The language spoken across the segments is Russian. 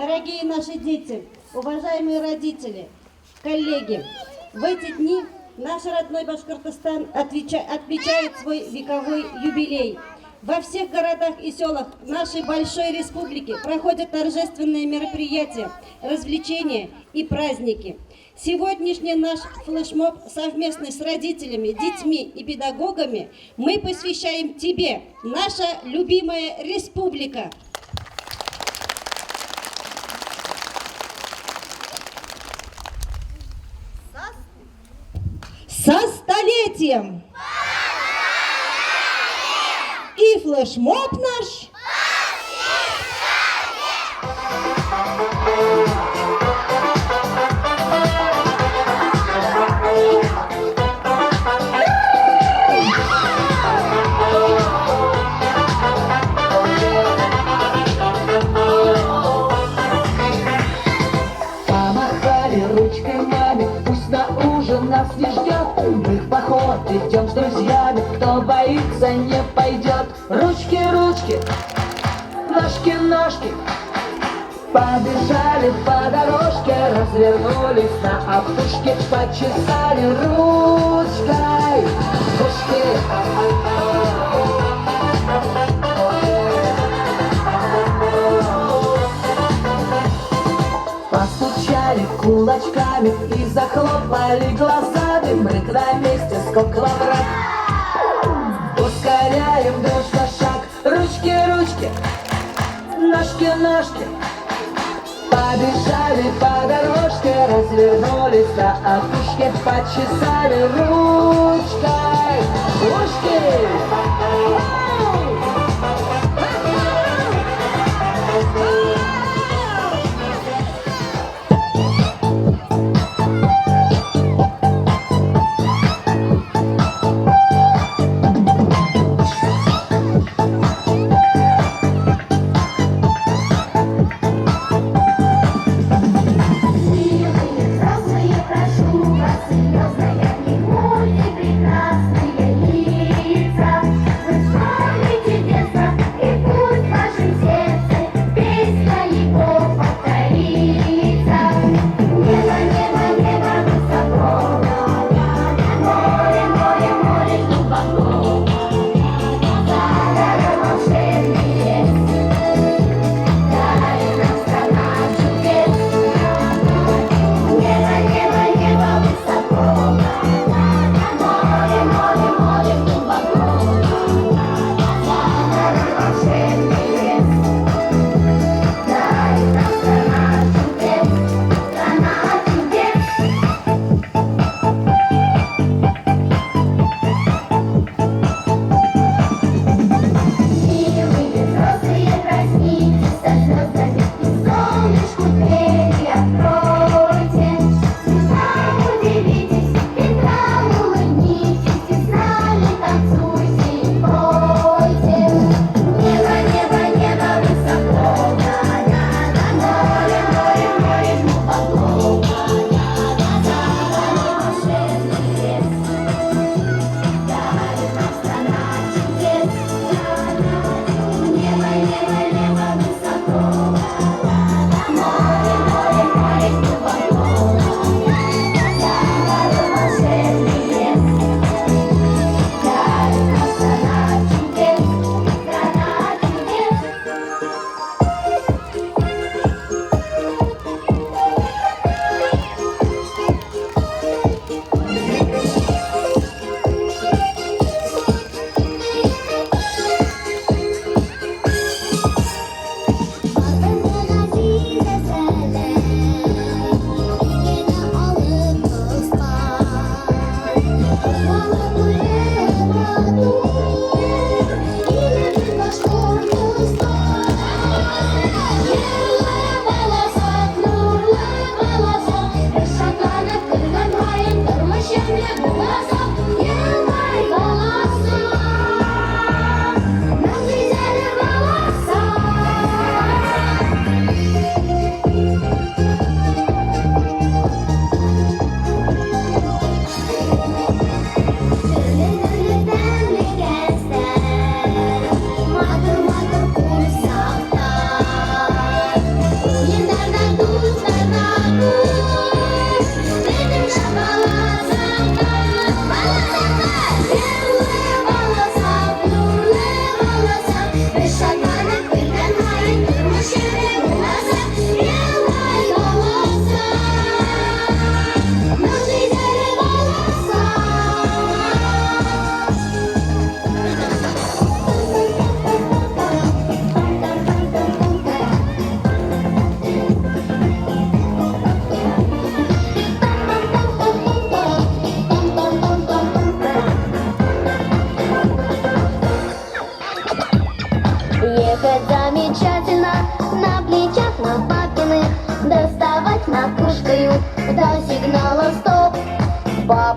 Дорогие наши дети, уважаемые родители, коллеги, в эти дни наш родной Башкортостан отмечает свой вековой юбилей. Во всех городах и селах нашей большой республики проходят торжественные мероприятия, развлечения и праздники. Сегодняшний наш флешмоб совместно с родителями, детьми и педагогами мы посвящаем тебе, наша любимая республика. Со столетием! И флешмоб наш помахали ручкой маме, пусть на ужин нас не ждет. Мы в поход идем с друзьями, кто боится, не пойдет. Ручки, ручки, ножки, ножки, побежали по дорожке, развернулись на опушке, почесали ручкой ушки. Постучали кулачками и захлопали глазами. Брык на месте, скок лаврак. Ускоряем дружно шаг. Ручки, ручки, ножки, ножки, побежали по дорожке, развернулись на опушке, почесали ручкой ушки. Прекрасные лица.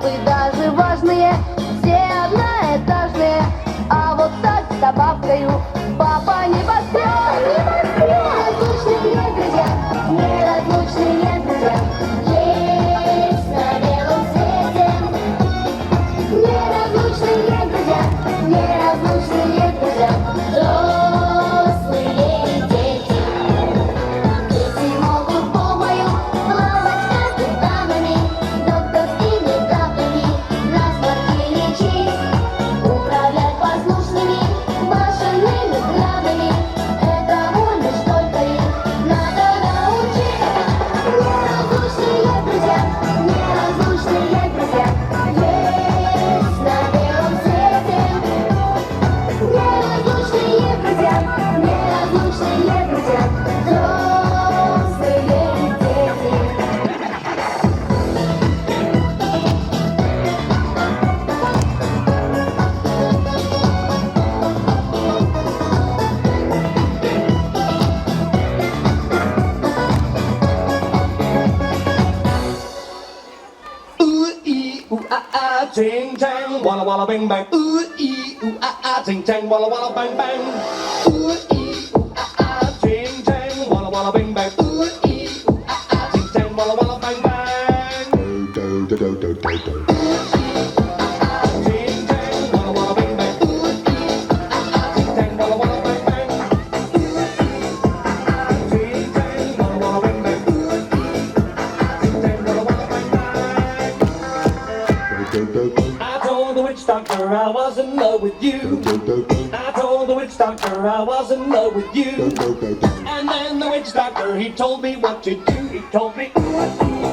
Бабы даже важные, все одноэтажные. А вот так с добавкою папа не неразлучные друзья, неразлучные друзья. Есть на белом свете неразлучные друзья, неразлучные друзья. Взрослые и дети. Дети могут помою плавать капитанами, докторскими правдами, на смарке лечить, управлять послушными башенными кранами. Этому лишь только их надо научить. Неразлучные друзья, неразлучные друзья. Есть на белом свете неразлучные друзья, неразлучные друзья. Взрослые и дети. Ooh ee ooh ah, ching chang, walla walla bang bang. Ooh ee ooh ah, ching chang, walla walla bang bang. Ooh ee ooh ah, ching chang, walla walla bang bang. Ooh ee ooh ah, ching chang, walla walla bang bang. Ching chang, walla walla bang bang. Ooh ee ching chang, walla walla bang bang. Ching chang, walla walla bang bang. Ooh ching chang, walla walla bang bang. I told the witch doctor I was in love with you. I told the witch doctor I was in love with you. And then the witch doctor, he told me what to do. He told me, ooh, ooh,